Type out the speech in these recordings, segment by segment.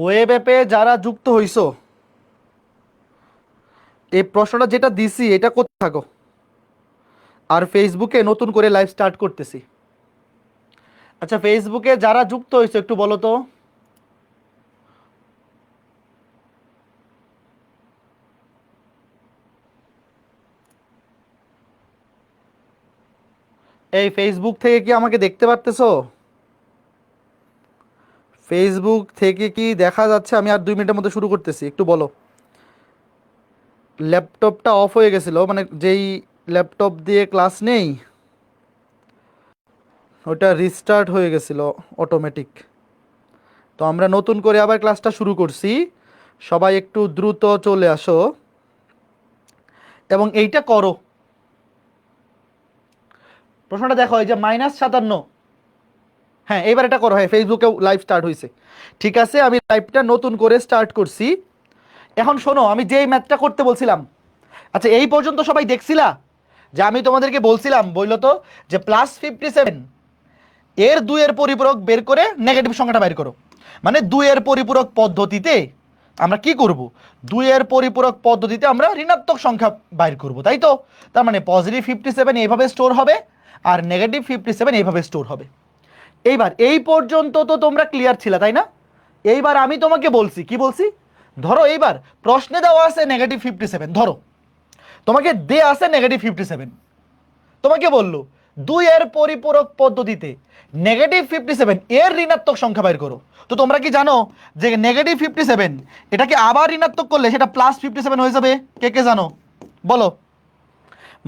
Web অ্যাপে যারা যুক্ত হইছো, এই প্রশ্নটা যেটা দিছি এটা কোথায় থাকো? আর ফেসবুকে নতুন করে লাইভ স্টার্ট করতেছি। আচ্ছা, ফেসবুকে যারা যুক্ত হইছো একটু বলো তো। এই ফেসবুক থেকে কি আমাকে দেখতে পারতেছো? ফেসবুক থেকে কি দেখা যাচ্ছে? আমি আর 2 মিনিটের মধ্যে শুরু করতেছি, একটু বলো। ল্যাপটপটা অফ হয়ে গেছিলো, মানে যেই ল্যাপটপ দিয়ে ক্লাস নেই ওটা রিস্টার্ট হয়ে গেছিলো অটোমেটিক। তো আমরা নতুন করে আবার ক্লাসটা শুরু করছি। সবাই একটু দ্রুত চলে আসো এবং এইটা করো। প্রশ্নটা দেখো, এই যে -57। হ্যাঁ, এইবার এটা করো। হ্যাঁ, ফেসবুকেও লাইভ স্টার্ট হয়েছে। ঠিক আছে, আমি লাইভটা নতুন করে স্টার্ট করছি। এখন শোনো, আমি যেই ম্যাথটা করতে বলছিলাম, আচ্ছা এই পর্যন্ত সবাই দেখছিলা যে আমি তোমাদেরকে বলছিলাম বললো তো যে +57 এর 2-এর পরিপূরক বের করে নেগেটিভ সংখ্যাটা বের করো। মানে 2-এর পরিপূরক পদ্ধতিতে আমরা কি করব? 2-এর পরিপূরক পদ্ধতিতে আমরা ঋণাত্মক সংখ্যা বাইর করব, তাই তো? তার মানে +57 এইভাবে স্টোর হবে আর -57 এইভাবে স্টোর হবে। এইবার এই পর্যন্ত তো তোমরা ক্লিয়ার ছিল, তাই না? এইবার আমি তোমাকে বলছি, কি বলছি? ধরো এইবার প্রশ্নে দেওয়া আছে -57, ধরো তোমাকে দে আছে -57, তোমাকে বললো 2-এর পরিপূরক পদ্ধতিতে -57 এর ঋণাত্মক সংখ্যা বের করো। তো তোমরা কি জানো যে -57 এটাকে আবার ঋণাত্মক করলে সেটা +57 হয়ে যাবে? কে কে জানো বলো?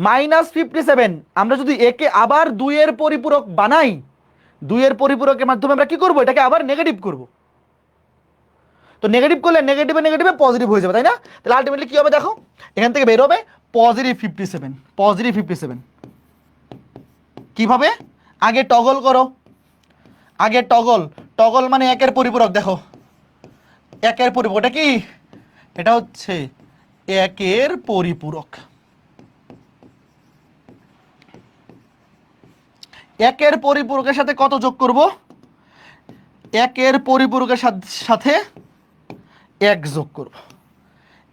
-57 আমরা যদি একে আবার 2-এর পরিপূরক বানাই, 2-এর পরিপূরকের মাধ্যমে আমরা কি করব? এটাকে আবার নেগেটিভ করব। তো নেগেটিভ করলে নেগেটিভে নেগেটিভে পজিটিভ হয়ে যাবে, তাই না? তাহলে আলটিমেটলি কি হবে দেখো, এখান থেকে বের হবে +57। +57 কিভাবে? আগে টগল করো, আগে টগল। টগল মানে একের পরিপূরক। দেখো একের পরিপূরক এটা কি? এটা হচ্ছে একের পরিপূরক। একের পরিপূরকের সাথে কত যোগ করব? একের পরিপূরকের সাথে 1 যোগ করব।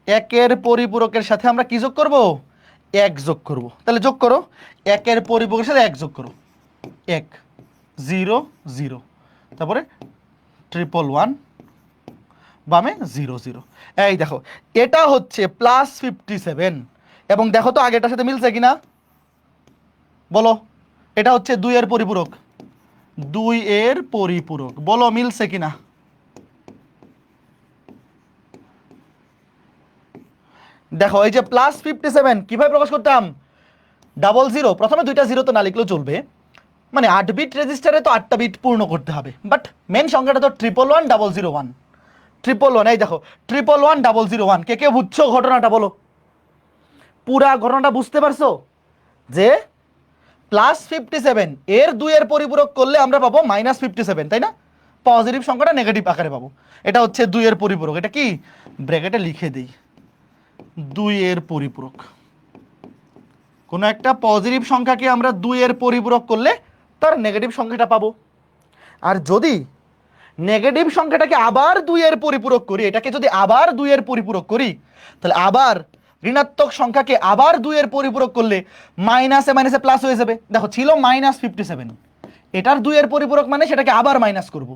একের পরিপূরকের সাথে আমরা কি যোগ করব? 1 যোগ করব। তাহলে যোগ করো, একের পরিপূরকের সাথে 1 যোগ করো। 1 0 0, তারপরে 111 বামে 0 0। এই দেখো এটা হচ্ছে +57 এবং দেখো তো আগেটার সাথে মিলছে কিনা বলো। এটা হচ্ছে 2-এর পরিপূরক, 2-এর পরিপূরক, বলো মিলছে কিনা? দেখো এই যে +57 কিভাবে প্রকাশ করতাম? 00, প্রথমে 2টা 0 তো না লিখলেও চলবে, মানে 8 বিট রেজিস্টারে তো 8টা বিট পূর্ণ করতে হবে, বাট মেন সংখ্যাটা তো 111001। 111, এই দেখো 111001। কে কে বুঝছো ঘটনাটা বলো? পুরা ঘটনাটা বুঝতে পারছো যে +57 এর 2-এর পরিপূরক করলে আমরা পাবো -57, তাই না? পজিটিভ সংখ্যাটা নেগেটিভ আকারে পাবো। এটা হচ্ছে 2-এর পরিপূরক। এটা কি? ব্র্যাকেটে লিখে দিই, 2-এর পরিপূরক। কোনো একটা পজিটিভ সংখ্যাকে আমরা 2-এর পরিপূরক করলে তার নেগেটিভ সংখ্যাটা পাবো। আর যদি নেগেটিভ সংখ্যাটাকে আবার 2-এর পরিপূরক করি, এটাকে যদি আবার 2-এর পরিপূরক করি, তাহলে আবার ঋণাত্মক সংখ্যাকে আবার 2-এর পরিপূরক করলে মাইনাসে মাইনাসে প্লাস হয়ে যাবে। দেখো ছিল -57, এটার 2-এর পরিপূরক মানে সেটাকে আবার মাইনাস করব,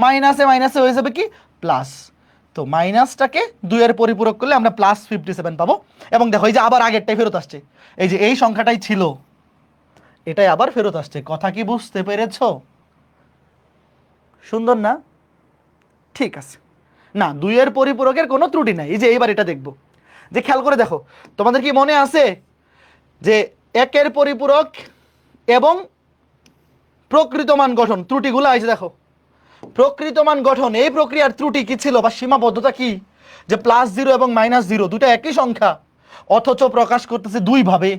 মাইনাসে মাইনাসে হয়ে যাবে কি প্লাস। তো মাইনাসটাকে 2-এর পরিপূরক করলে আমরা +57 পাবো। এবং দেখো এই যে আবার আগেরটাই ফেরত আসছে, এই যে এই সংখ্যাটাই ছিল এটাই আবার ফেরত আসছে। কথা কি বুঝতে পেরেছো? সুন্দর না? ঠিক আছে। না, 2-এর পরিপূরকের কোনো ত্রুটি নাই। এই যে এইবার এটা দেখবো, যে খেয়াল করে দেখো, তোমাদের কি মনে আছে যে একের পরিপূরক এবং প্রকৃত মান গঠন ত্রুটিগুলো আছে? দেখো প্রকৃত মান গঠন, এই প্রক্রিয়ার ত্রুটি কি ছিল বা সীমাবদ্ধতা কি? যে +0 এবং -0 দুটো একই সংখ্যা অথচ প্রকাশ করতেছে দুই ভাবে।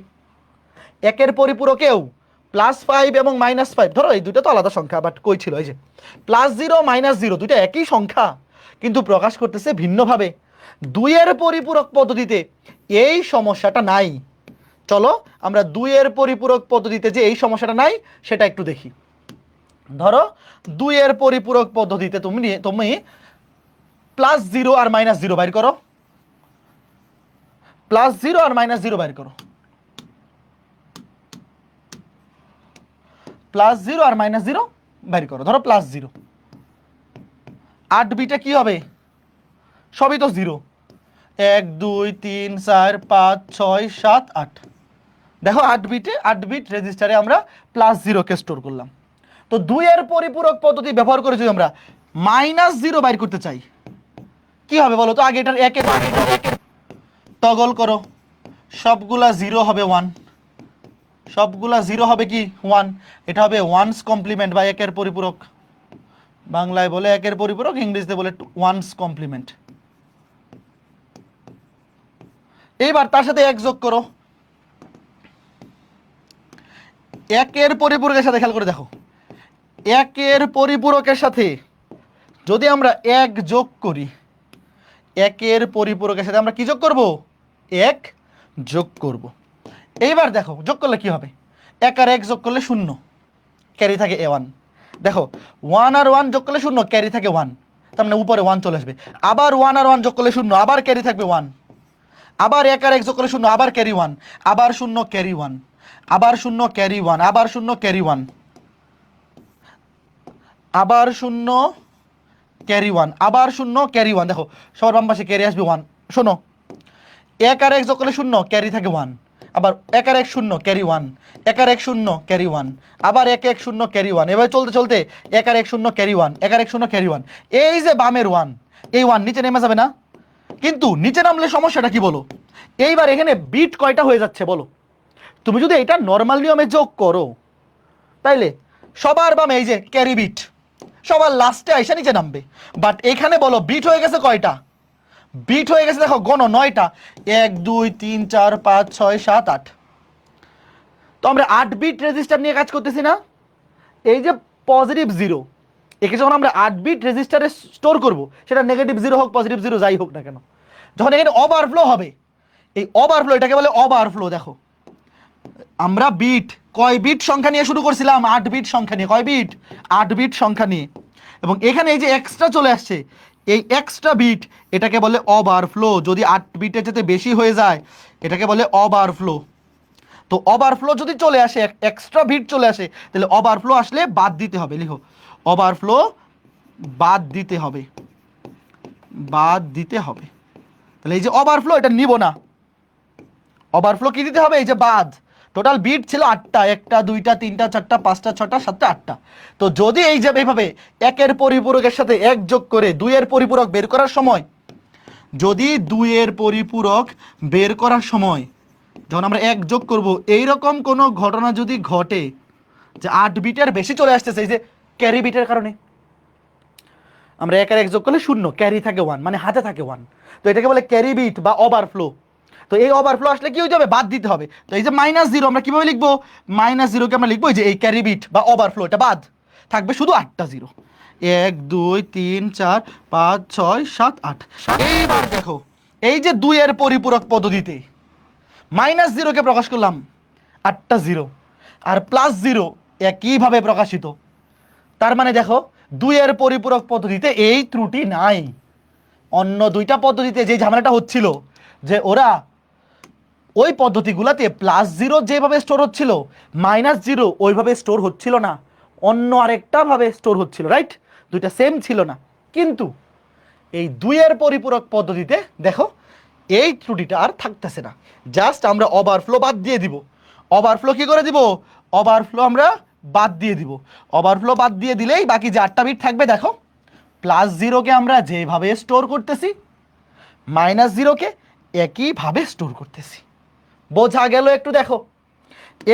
একের পরিপূরকেও +5 এবং -5, ধরো এই দুটো তো আলাদা সংখ্যা, বাট কই ছিল এই যে +0 -0 দুটো একই সংখ্যা কিন্তু প্রকাশ করতেছে ভিন্নভাবে। 2-এর পরিপূরক পদ্ধতিতে এই সমস্যাটা নাই। চলো আমরা 2-এর পরিপূরক পদ্ধতিতে যে এই সমস্যাটা নাই সেটা একটু দেখি। ধরো 2-এর পরিপূরক পদ্ধতিতে তুমি +0 আর -0 বাইর করো, +0 আর -0 বাইর করো, +0 আর -0 বাইর করো। ধরো +0, 8 বিটে কি হবে? সবই তো 0, 1 2 3 4 5 6 7 8। দেখো 8 বিট রেজিস্টারে আমরা +0 কে স্টোর করলাম। তো 2 এর পরিপূরক পদ্ধতি ব্যবহার করে যদি আমরা -0 বাইর করতে চাই, কি হবে বলো তো? আগে এটার একে টগল করো, সবগুলা 0 হবে 1, সবগুলা 0 হবে কি 1, এটা হবে ওয়ানস কমপ্লিমেন্ট বা একের পরিপূরক। বাংলায় বলে একের পরিপূরক, ইংরেজিতে বলে ওয়ানস কমপ্লিমেন্ট। এইবার তার সাথে 1 যোগ করো, একের পরিপূরকের সাথে, খেয়াল করে দেখো, একের পরিপূরকের সাথে যদি আমরা 1 যোগ করি, একের পরিপূরকের সাথে আমরা কি যোগ করব? 1 যোগ করব। এইবার দেখো যোগ করলে কি হবে? 1 আর 1 যোগ করলে 0, ক্যারি থাকে a1। দেখো 1 আর 1 যোগ করলে 0, ক্যারি থাকে 1, তার মানে উপরে 1 চলে আসবে। আবার 1 আর 1 যোগ করলে 0, আবার ক্যারি থাকবে 1। আবার 1 আর 1 যোগ করলে 0, আবার ক্যারি 1, আবার 0 ক্যারি 1, আবার 0 ক্যারি 1, আবার 0 ক্যারি 1, আবার 0 ক্যারি 1, আবার 0 ক্যারি 1। দেখো সবার বাম পাশে ক্যারি আসবে 1। শোনো, 1 আর 1 যোগ করলে 0, ক্যারি থাকে 1, আবার 1 আর 1 0 ক্যারি 1, 1 আর 1 0 ক্যারি 1, আবার 1 1 0 ক্যারি 1। এভাবে চলতে চলতে 1 আর 1 0 ক্যারি 1, 1 আর 1 0 ক্যারি 1। এই যে বামের 1, এই 1 নিচে নেমে যাবে না? কিন্তু নিচে নামলে সমস্যাটা কি বলো? এইবার এখানে বিট কয়টা হয়ে যাচ্ছে বলো? তুমি যদি এটা নর্মাল নিয়মে যোগ করো, তাইলে সবার বামে এই যে ক্যারি বিট সবার লাস্টে আইসা নিচে নামবে। বাট এখানে বলো বিট হয়ে গেছে কয়টা? বিট হয়ে গেছে দেখো গণ 9টা, 1 2 3 4 5 6 7 8। তো আমরা 8 বিট রেজিস্টার নিয়ে কাজ করতেছি না? এই যে +0, একে যখন আমরা 8 বিট রেজিস্টারে স্টোর করব, সেটা -0 হোক +0 যাই হোক না কেন, যখন এখানে ওভারফ্লো হবে, এই ওভারফ্লো এটাকে বলে ওভারফ্লো। দেখো আমরা বিট কয় বিট সংখ্যা নিয়ে শুরু করছিলাম? 8 বিট সংখ্যা নিয়ে। কয় বিট? 8 বিট সংখ্যা নিয়ে। এবং এখানে এই যে এক্সট্রা চলে আসছে, এই এক্সট্রা বিট এটাকে বলে ওভারফ্লো। যদি 8 বিটের যেতে বেশি হয়ে যায় এটাকে বলে ওভারফ্লো। তো ওভারফ্লো যদি চলে আসে, এক্সট্রা বিট চলে আসে, তাহলে ওভারফ্লো আসলে বাদ দিতে হবে। লিখো ওভারফ্লো বাদ দিতে হবে, বাদ দিতে হবে। তাহলে এই যে ওভারফ্লো এটা নিব না, ওভারফ্লো কি দিতে হবে? এই যে বাদ। টোটাল বিট ছিল 8টা, 1টা 2টা 3টা 4টা 5টা 6টা 7টা 8টা। তো যদি এই যে এইভাবে একের পরিপূরকের সাথে 1 যোগ করে 2 এর পরিপূরক বের করার সময়, যদি 2 এর পরিপূরক বের করার সময় যখন আমরা 1 যোগ করব, এইরকম কোনো ঘটনা যদি ঘটে যে 8 বিটের বেশি চলে আসতেছে, এই যে ক্যারি বিটের কারণে, আমরা 1 আর 1 যোগ করলে 0, ক্যারি থাকে 1, মানে হাতে থাকে 1। তো এটাকে বলে ক্যারি বিট বা ওভারফ্লো। তো এই ওভারফ্লো আসলে কি হতে হবে? বাদ দিতে হবে। তো এই যে -0 আমরা কিভাবে লিখবো? -0 কে আমরা লিখবো এই যে এই ক্যারি বিট বা ওভারফ্লো, এটা বাদ থাকবে শুধু 8টা 0, 1 2 3 4 5 6 7 8। এইবার দেখো এই যে 2 এর পরিপূরক পদ্ধতিতে -0 কে প্রকাশ করলাম 8টা 0, আর +0 একইভাবে প্রকাশিত। তার মানে দেখো 2 এর পরিপূরক পদ্ধতিতে এই ত্রুটি নাই। অন্য 2টা পদ্ধতিতে যে ঝামেলাটা হচ্ছিল যে ওরা ওই পদ্ধতিগুলোতে +0 যেভাবে স্টোর হচ্ছিল, -0 ওইভাবে স্টোর হচ্ছিল না, অন্য আরেকটা ভাবে স্টোর হচ্ছিল, রাইট? দুইটা সেম ছিল না। কিন্তু এই 2 এর পরিপূরক পদ্ধতিতে দেখো এই ত্রুটিটা আর থাকতেছে না। জাস্ট আমরা ওভারফ্লো বাদ দিয়ে দিব। ওভারফ্লো কি করে দিব? ওভারফ্লো আমরা বাদ দিয়ে দিব। ওভারফ্লো বাদ দিয়ে দিলেই বাকি যে 8টা বিট থাকবে, দেখো +0 কে আমরা যেভাবে স্টোর করতেছি, -0 কে একইভাবে স্টোর করতেছি। বোঝা গেল? একটু দেখো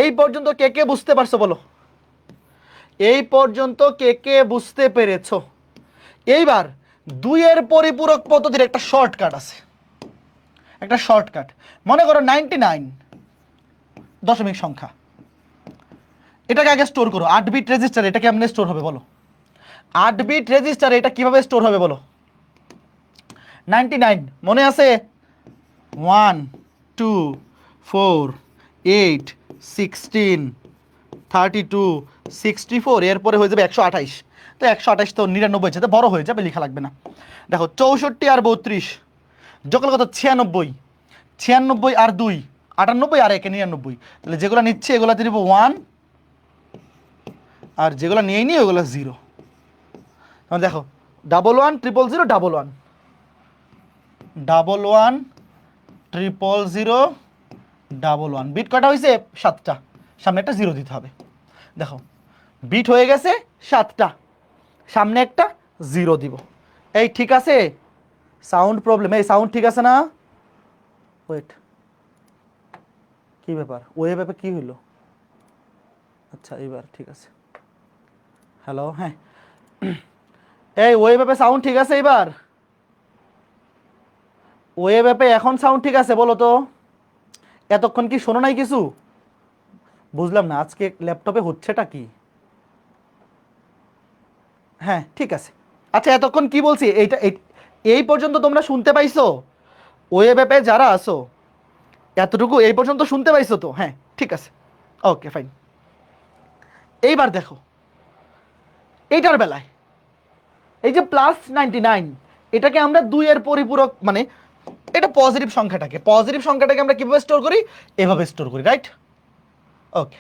এই পর্যন্ত কে কে বুঝতে পারছো বলো? এই পর্যন্ত কে কে বুঝতে পেরেছো? এইবার 2 এর পরিপূরক পদ্ধতির একটা শর্টকাট আছে, একটা শর্টকাট। মনে করো 99 দশমিক সংখ্যা, এটাকে আগে স্টোর করো 8 বিট রেজিস্টার। এটা কেমনে স্টোর হবে বলো? 8 বিট রেজিস্টার এটা কিভাবে স্টোর হবে বলো? 99 মনে আছে? 1 2 4 8 16 32 64, এরপরে হয়ে যাবে 128। তো 128 তো 99 যেতে বড় হয়ে যাবে, লেখা লাগবে না। দেখো 64 আর 32 যোগ কত 96, 96 আর 2 98 আর 1 99, তাহলে যেগুলো নিচ্ছে এগুলোতে দিব 1 আর যেগুলো নিয়েই নি ওগুলো 0। দেখো 11 000 011 11 000 11 বিট কটা হয়েছে 7টা, সামনে একটা 0 দিতে হবে। দেখো বিট হয়ে গেছে 7টা, সামনে একটা 0 দিব। এই ঠিক আছে? সাউন্ড প্রবলেম, এই সাউন্ড ঠিক আছে না? ওয়েট, কি ব্যাপার ওয়ে ব্যাপার কি হইলো? আচ্ছা এইবার ঠিক আছে। হ্যালো, হ্যাঁ এই ওয়ে ব্যাপারে সাউন্ড ঠিক আছে এবার? ওয়ে ব্যাপারে এখন সাউন্ড ঠিক আছে বলো তো? এতক্ষণ কি শোনো নাই কিছু? বুঝলাম না আজকে ল্যাপটপে হচ্ছেটা কি। হ্যাঁ ঠিক আছে। আচ্ছা এতক্ষণ কি বলছি এইটা এই পর্যন্ত তোমরা শুনতে পাইছো? ওয়ে ব্যাপে যারা আসো এতটুকু এই পর্যন্ত শুনতে পাইছো তো? হ্যাঁ ঠিক আছে, ওকে ফাইন। এইবার দেখো এইটার বেলায় এই যে +99 এটাকে আমরা 2 এর পরিপূরক, মানে এটা পজিটিভ সংখ্যাটাকে আমরা কিভাবে স্টোর করি? এভাবে স্টোর করি, রাইট? ওকে,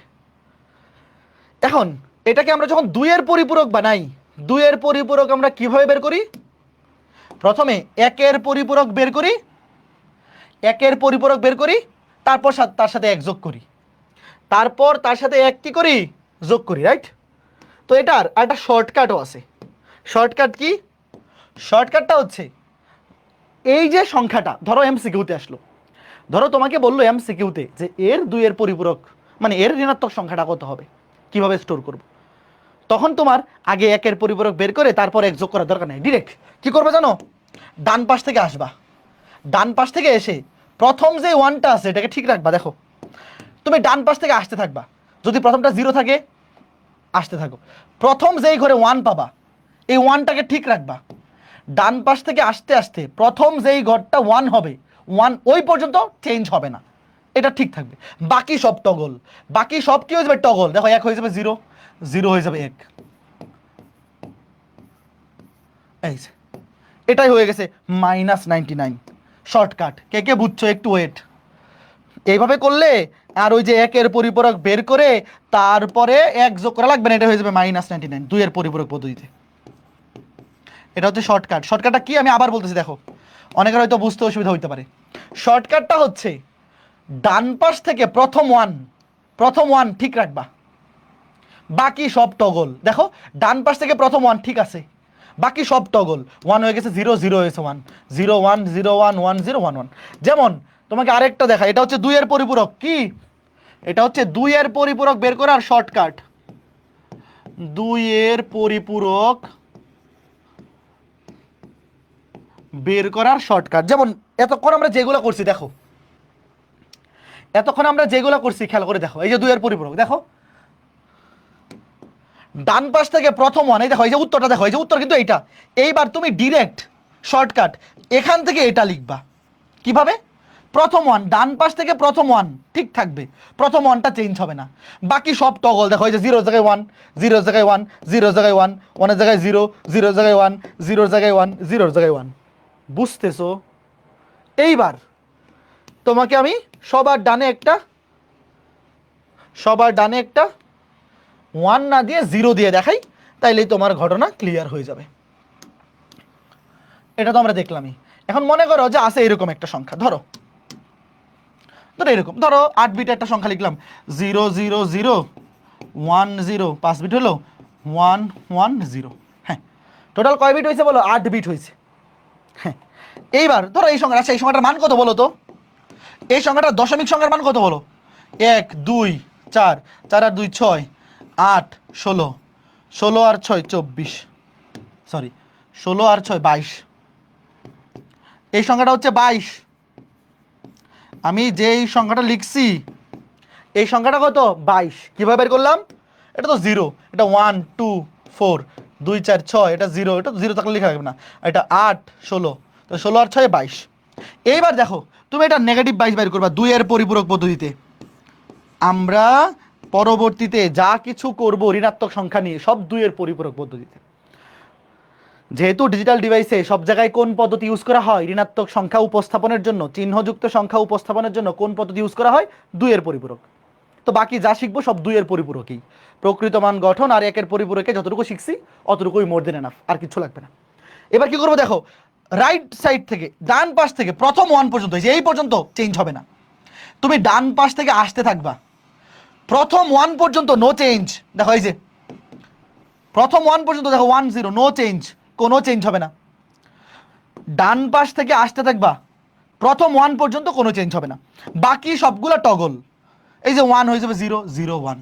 এখন এটাকে আমরা যখন 2 এর পরিপূরক বানাই, 2 এর পরিপূরক আমরা কিভাবে বের করি? প্রথমে 1 এর পরিপূরক বের করি, 1 এর পরিপূরক বের করি, তারপর তার সাথে 1 যোগ করি, তারপর তার সাথে 1 কি করি? যোগ করি, রাইট? তো এটার একটা শর্টকাটও আছে। Shortcut key? শর্টকাটটা হচ্ছে এই যে সংখ্যাটা ধরো এমসিকিউতে আসলো, ধরো তোমাকে বললো এমসিকিউতে যে এর 2 এর পরিপূরক মানে এর ঋণাত্মক সংখ্যাটা কত হবে, কিভাবে স্টোর করব? তখন তোমার আগে 1 এর পরিপূরক বের করে তারপর 1 যোগ করার দরকার নেই, ডিরেক্ট কি করবে জানো? ডান পাশ থেকে আসবা, ডান পাশ থেকে এসে প্রথম যে 1টা আছে এটাকে ঠিক রাখবা। দেখো তুমি ডান পাশ থেকে আসতে থাকবা, যদি প্রথমটা 0 থাকে আসতে থাকো, প্রথম যেই ঘরে 1 পাবা এই 1টাকে ঠিক রাখবা। ডান পাশ থেকে আসতে আসতে প্রথম যেই ঘরটা 1 হবে 1 ওই পর্যন্ত চেঞ্জ হবে না, এটা ঠিক থাকবে। বাকি সব টগল, বাকি সব কি হয়ে যাবে? টগল। দেখো 1 হয়ে যাবে 0, 0 হয়ে যাবে 1, এই যে এটাই হয়ে গেছে -99 শর্টকাট। কে কে বুঝছো? একটু ওয়েট। এইভাবে করলে আর ওই যে 1 এর পরিপূরক বের করে তারপরে 1 যোগ করা লাগবে না, এটা হয়ে যাবে -99 2 এর পরিপূরক পদ্ধতিতে। এটা হচ্ছে শর্টকাট। শর্টকাটটা কি আমি আবার বলতেছি, দেখো অনেকের হয়তো বুঝতে অসুবিধা হইতে পারে। শর্টকাটটা হচ্ছে ডান পাশ থেকে প্রথম 1 ঠিক রাখবা, বাকি সব টগল। দেখো ডান পাশ থেকে প্রথম 1 ঠিক আছে, বাকি সব টগল। 1 হয়ে গেছে 0, 0 হয়েছে 1, 0 1 0 1 1 0 1 1। যেমন তোমাকে আরেকটা দেখা, এটা হচ্ছে 2 এর পরিপূরক। কি? এটা হচ্ছে 2 এর পরিপূরক বের করার শর্টকাট। 2 এর পরিপূরক বের করার শর্টকাট। যেমন এতক্ষণ আমরা যেগুলো করছি, দেখো এতক্ষণ আমরা যেগুলো করছি খেয়াল করে দেখো, এই যে 2 এর পরিপূরক দেখো, ডান পাশ থেকে প্রথম 1, এই দেখো এই যে উত্তরটা দেখো, এই যে উত্তর কিন্তু এইটা। এইবার তুমি ডিরেক্ট শর্টকাট এখান থেকে এটা লিখবা। কিভাবে? প্রথম 1 ডান পাশ থেকে প্রথম 1 ঠিক থাকবে, প্রথম 1টা চেঞ্জ হবে না, বাকি সব টগল। দেখো এই যে 0 জায়গায় 1, 0 জায়গায় 1, 0 জায়গায় 1, 1 জায়গায় 0, 0 জায়গায় 1, 0 জায়গায় 1, 0 জায়গায় 1। বুঝতেছো? এইবার তোমাকে আমি সবার ডানে একটা 1 না দিয়ে 0 দিয়ে দেখাই, তাইলেই তোমার ঘটনা ক্লিয়ার হয়ে যাবে। এটা তো আমরা দেখলামই। এখন মনে করো যে আছে এরকম একটা সংখ্যা, ধরো এরকম, ধরো 8 বিট একটা সংখ্যা লিখলাম 0 0 0 1 0, 5 বিট হলো 1 1 0। হ্যাঁ, টোটাল কয় বিট হয়েছে বলো? 8 বিট হয়েছে। হ্যাঁ, এইবার ধরো এই সংখ্যা, আচ্ছা এই সংখ্যাটার মান কত বলো তো? এই সংখ্যাটার দশমিক সংখ্যার মান কত বলো? 1 2 4, 4 আর 2 6, 8 16, 16 আর 6 24, সরি 16 আর 6 22। এই সংখ্যাটা হচ্ছে 22। আমি যেই সংখ্যাটা লিখছি এই সংখ্যাটা কত? 22। কিভাবে বের করলাম? এটা তো 0, এটা 1 2 4 2 4 6, এটা 0, এটা 0 থাকলে লেখা যাবে না, এটা 8 16, তো 16 আর 6 22। এইবার দেখো তুমি এটা নেগেটিভ 22 বের করবা 2 এর পরিপূরক পদ্ধতিতে। আমরা পরবর্তীতে যা কিছু করব ঋণাত্মক সংখ্যা নিয়ে সব 2 এর পরিপূরক পদ্ধতিতে। যেহেতু ডিজিটাল ডিভাইসে সব জায়গায় কোন পদ্ধতি ইউজ করা হয় ঋণাত্মক সংখ্যা উপস্থাপনের জন্য, চিহ্নযুক্ত সংখ্যা উপস্থাপনের জন্য কোন পদ্ধতি ইউজ করা হয়? 2 এর পরিপূরক। তো বাকি যা শিখবো সব 2 এর পরিপূরকই। প্রকৃত মান গঠন আর 1 এর পরিপূরকে যতটুকু শিখছি অতটুকুই মোর দেন এনাফ, আর কিছু লাগবে না। এবার কি করবো দেখো, রাইট সাইড থেকে ডান পাশ থেকে প্রথম 1 পর্যন্ত, এই পর্যন্ত চেঞ্জ হবে না। তুমি ডান পাশ থেকে আসতে থাকবা, প্রথম 1 পর্যন্ত নো চেঞ্জ। দেখো এই যে প্রথম 1 পর্যন্ত দেখো 1 0 নো চেঞ্জ, কোনো চেঞ্জ হবে না। ডান পাশ থেকে আসতে থাকবা, প্রথম 1 পর্যন্ত কোনো চেঞ্জ হবে না, বাকি সবগুলো টগল। এই যে 1 হয়ে যাবে 0 0 1,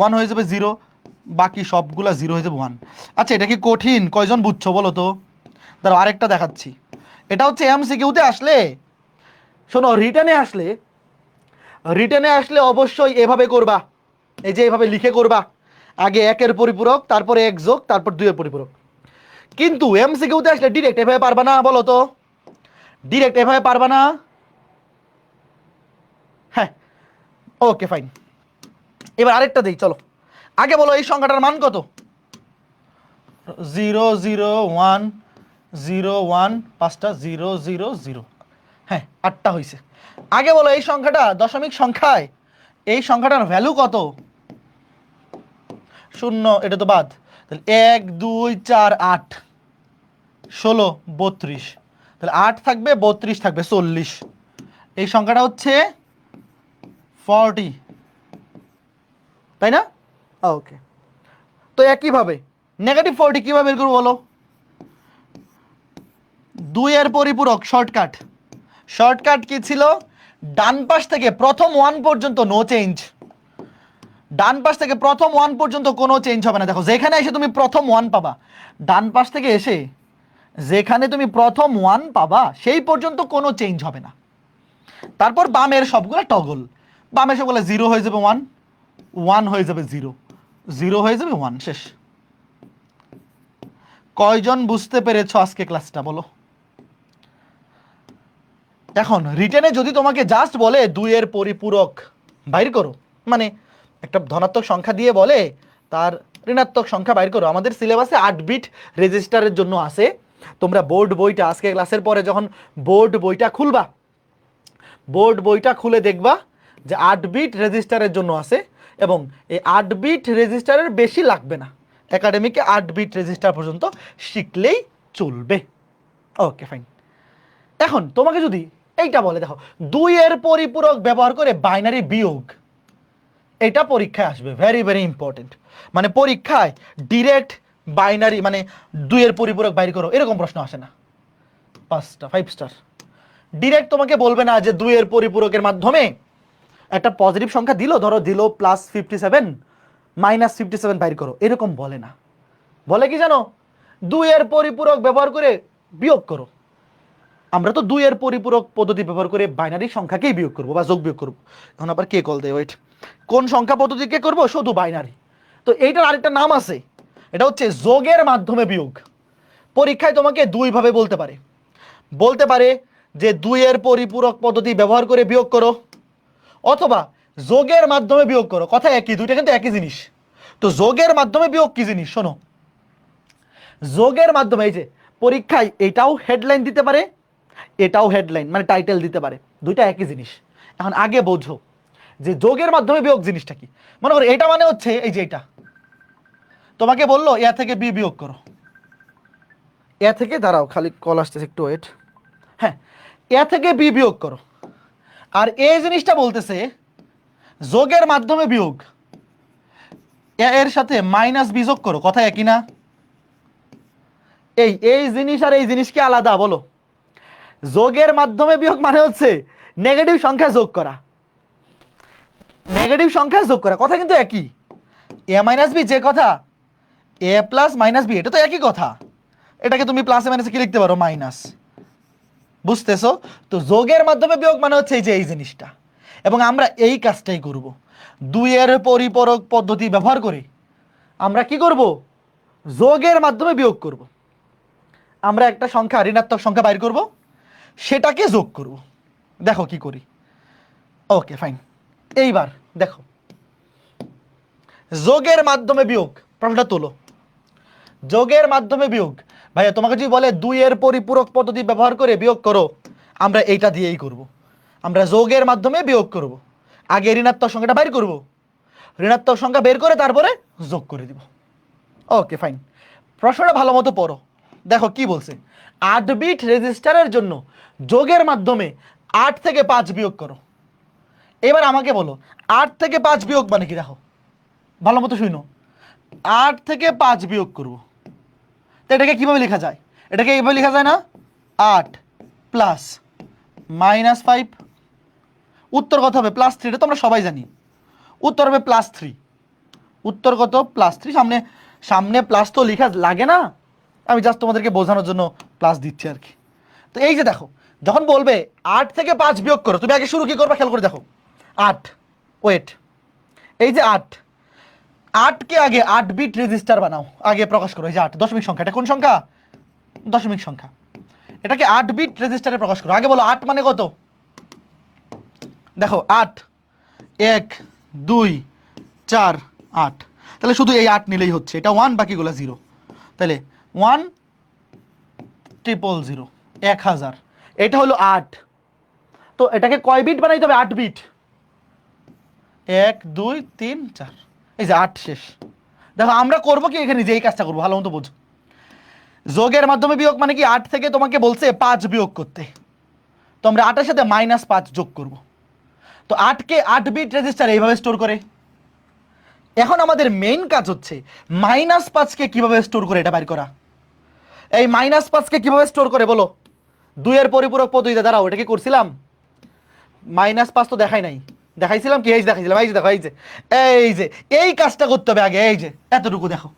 1 হয়ে যাবে 0, বাকি সবগুলা 0 হয়ে যাবে 1। আচ্ছা এটা কি কঠিন? কয়জন বুঝছো বলো তো? দাঁড়াও আরেকটা দেখাচ্ছি। এটা হচ্ছে এমসিকিউতে আসলে, শোনো, রিটেনে আসলে অবশ্যই এভাবে করবা, এই যে এভাবে লিখে করবা, আগে 1 এর পরিপূরক, তারপরে 1 যোগ, তারপর 2 এর পরিপূরক। কিন্তু এমসিকিউতে আসলে ডিরেক্ট এভাবে পারবা না, বলো তো? ডিরেক্ট এভাবে পারবা না? হ্যাঁ, ওকে ফাইন। এবার আরেকটা দেই, চলো। আগে বলো এই সংখ্যাটার মান কত? 0 0 1 0 1, 5টা 0 0 0, হ্যাঁ 8টা হয়েছে। আগে বলো এই সংখ্যাটা দশমিক সংখ্যায় এই সংখ্যাটার ভ্যালু কত? 0, এটা তো বাদ। তাহলে 1 2 4 8 16 32, তাহলে 8 থাকবে, 32 থাকবে, 40। এই সংখ্যাটা হচ্ছে 40, তাই না? ওকে। তো একইভাবে -40 কিভাবে বের করবো বলো? 2 এর পরিপূরক শর্টকাট কি ছিল? ডান পাশ থেকে প্রথম 1 পর্যন্ত নো চেঞ্জ, ডান পাশ থেকে প্রথম 1 পর্যন্ত কোনো চেঞ্জ হবে না। দেখো যেখানে এসে তুমি প্রথম 1 পাবা, ডান পাশ থেকে এসে যেখানে তুমি প্রথম 1 পাবা সেই পর্যন্ত কোনো চেঞ্জ হবে না। তারপর বামের সবগুলো টগল, বামের সবগুলো 0 হয়ে যাবে 1, 1 হয়ে যাবে 0, 0 হয়ে যাবে 1, শেষ। কয়জন বুঝতে পেরেছো আজকে ক্লাসটা বলো? এখন রিটেনে যদি তোমাকে জাস্ট বলে 2 এর পরিপূরক বাইর করো, মানে একটা ধনাত্মক সংখ্যা দিয়ে বলে তার ঋণাত্মক সংখ্যা বাইর করো, আমাদের সিলেবাসে 8 বিট রেজিস্টারের জন্য আছে। তোমরা বোর্ড বইটা আজকে ক্লাসের পরে যখন বোর্ড বইটা খুলবা, বোর্ড বইটা খুলে দেখবা যে 8 বিট রেজিস্টারের জন্য আছে, এবং এই 8 বিট রেজিস্টারের বেশি লাগবে না, একাডেমিকে 8 বিট রেজিস্টার পর্যন্ত শিখলেই চলবে। Okay fine. এখন তোমাকে যদি এইটা বলে, দেখো 2 এর পরিপূরক ব্যবহার করে বাইনারি বিয়োগ, এটা পরীক্ষায় আসবে, ভেরি ভেরি ইম্পর্টেন্ট। মানে পরীক্ষায় ডিরেক্ট বাইনারি মানে 2 এর পরিপূরক বাইর করো এরকম প্রশ্ন আসে না। 5টা 5 স্টার। ডিরেক্ট তোমাকে বলবে না যে 2 এর পরিপূরকের মাধ্যমে একটা পজিটিভ সংখ্যা দিল, ধরো দিল +57 -57 বাইর করো, এরকম বলে না। বলে কি জানো? 2 এর পরিপূরক ব্যবহার করে বিয়োগ করো। আমরা তো 2 এর পরিপূরক পদ্ধতি ব্যবহার করে বাইনারি সংখ্যাকেই বিয়োগ করব বা যোগ বিয়োগ করব। এখন আবার কে কল দেয়, ওয়েট, কোন সংখ্যা পদ্ধতিকে করব? শুধু বাইনারি। তো এইটার আরেকটা নাম আছে, এটা হচ্ছে যোগের মাধ্যমে বিয়োগ। পরীক্ষায় তোমাকে 2 ভাবে বলতে পারে যে 2 এর পরিপূরক পদ্ধতি ব্যবহার করে বিয়োগ করো, অথবা যোগের মাধ্যমে বিয়োগ করো। কথা একই, দুইটা কিন্তু একই জিনিস। তো যোগের মাধ্যমে বিয়োগ কি জিনিস শোনো। যোগের মাধ্যমে এই যে পরীক্ষায় এটাও হেডলাইন দিতে পারে, এটাও হেডলাইন মানে টাইটেল দিতে পারে, দুইটা একই জিনিস। এখন আগে বোঝো যে যোগের মাধ্যমে বিয়োগ জিনিসটা কি। মনে করো এটা মানে হচ্ছে এই যে এটা তোমাকে বললো এ থেকে বি বিয়োগ করো, এ থেকে, দাঁড়াও খালি কল আসতেছে একটু ওয়েট, হ্যাঁ, এ থেকে বি বিয়োগ করো। আর এই জিনিসটা বলতেছে যোগের মাধ্যমে বিয়োগ, এর সাথে -বি যোগ করো। কথা একই না? এই জিনিস আর এই জিনিস কি আলাদা বলো? যোগের মাধ্যমে বিয়োগ মানে হচ্ছে নেগেটিভ সংখ্যা যোগ করা, নেগেটিভ সংখ্যা যোগ করা, কথা কিন্তু একই। এ মাইনাস বি যে কথা, এ প্লাস মাইনাস বি, এটা তো একই কথা। এটাকে তুমি প্লাসে মাইনাসে কি লিখতে পারো? মাইনাস। বুঝতেছো? তো যোগের মাধ্যমে বিয়োগ মানে হচ্ছে এই যে এই জিনিসটা, এবং আমরা এই কাজটাই করব। 2 এর পরিপূরক পদ্ধতি ব্যবহার করে আমরা কি করব? যোগের মাধ্যমে বিয়োগ করব। আমরা একটা সংখ্যা ঋণাত্মক সংখ্যা বাইর করব, সেটাকে যোগ করব। দেখো কি করি। Okay fine. এইবার দেখো যোগের মাধ্যমে বিয়োগ, প্রশ্নটা তোলো। যোগের মাধ্যমে বিয়োগ ভাইয়া তোমাকে যদি বলে 2 এর পরিপূরক পদ্ধতি ব্যবহার করে বিয়োগ করো, আমরা এইটা দিয়েই করব। আমরা যোগের মাধ্যমে বিয়োগ করব। আগে ঋণাত্মক সংখ্যাটা বের করব, ঋণাত্মক সংখ্যা বের করে তারপরে যোগ করে দিব। ওকে ফাইন, প্রশ্নটা ভালো মতো পড়ো। দেখো কি বলছে, 8 বিট রেজিস্টারের জন্য যোগের মাধ্যমে 8 থেকে 5 বিয়োগ করো। এবার আমাকে বলো 8 থেকে 5 বিয়োগ মানে কি, দেখো ভালো মতো শুনো। 8 থেকে 5 বিয়োগ করব, তো এটাকে কিভাবে লেখা যায়? এটাকে এইভাবে লেখা যায় না, 8 প্লাস -5, উত্তর কত হবে? +3। এটা তো আমরা সবাই জানি, উত্তর হবে +3। উত্তর কত? +3। সামনে সামনে প্লাস তো লেখা লাগে না, আমি জাস্ট তোমাদেরকে বোঝানোর জন্য প্লাস দিচ্ছি আর কি। তো এই যে দেখো, যখন বলবে 8 থেকে 5 বিয়োগ করো, তুমি আগে শুরু কি করবে খেয়াল করে দেখো। 8, ওয়েট, এই যে 8কে আগে 8 বিট রেজিস্টার বানাও, আগে প্রকাশ করো। এই যে 8 দশমিক সংখ্যা, এটা কোন সংখ্যা? দশমিক সংখ্যা। এটাকে 8 বিট রেজিস্টারে প্রকাশ করো। আগে বলো 8 মানে কত? দেখো 8, 1, 2, 4, 8। তাহলে শুধু এই 8 নিলেই হচ্ছে, এটা 1 বাকিগুলো 0। তাহলে 1,000,000, 1000। এটা হলো 8। তো এটাকে কয় বিট বানাইতে হবে? 8 বিট। 1, 2, 3, 4, এই যে 8 শেষ। দেখো আমরা করবো কি এখানে, যে এই কাজটা করবো, ভালো মতো বোঝো। যোগের মাধ্যমে বিয়োগ মানে কি, 8 থেকে তোমাকে বলছে 5 বিয়োগ করতে, তো আমরা 8 এর সাথে -5 যোগ করব। তো 8কে 8 বিট রেজিস্টার এইভাবে স্টোর করে। এখন আমাদের মেইন কাজ হচ্ছে -5কে কিভাবে স্টোর করে এটা বের করা। এই -5কে কিভাবে স্টোর করে বলো? 2 এর পরিপূরক পদ্ধতিতে। দাঁড়াও, এটা কি করছিলাম? -5 তো দেখাই নাই, দেখাইছিলাম কি? এই যে দেখাইছিলাম, এই যে দেখো, এই যে এই কাজটা করতে হবে আগে। এই যে এতটুকু দেখো,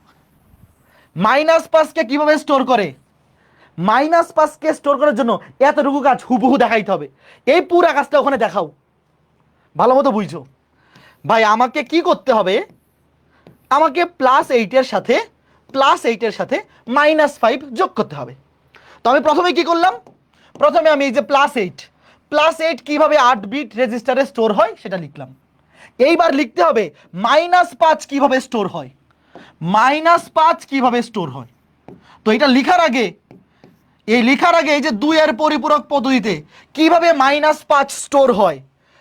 -5কে কিভাবে স্টোর করে। -5কে স্টোর করার জন্য এতটুকু কাজ হুবহু দেখাইতে হবে। এই পুরা কাজটা ওখানে দেখাও, ভালো মতো বুঝছো। ভাই আমাকে কি করতে হবে? আমাকে +8 এর সাথে -5 যোগ করতে হবে। তো আমি প্রথমে কি করলাম? প্রথমে আমি এই যে +8 কিভাবে 8 বিট রেজিস্টারে স্টোর হয় সেটা লিখলাম। এইবার লিখতে হবে -5 কিভাবে স্টোর হয়। -5 কিভাবে স্টোর হয়, তো এটা লিখার আগে এই যে 2 এর পরিপূরক পদ্ধতিতে কিভাবে -5 স্টোর হয়।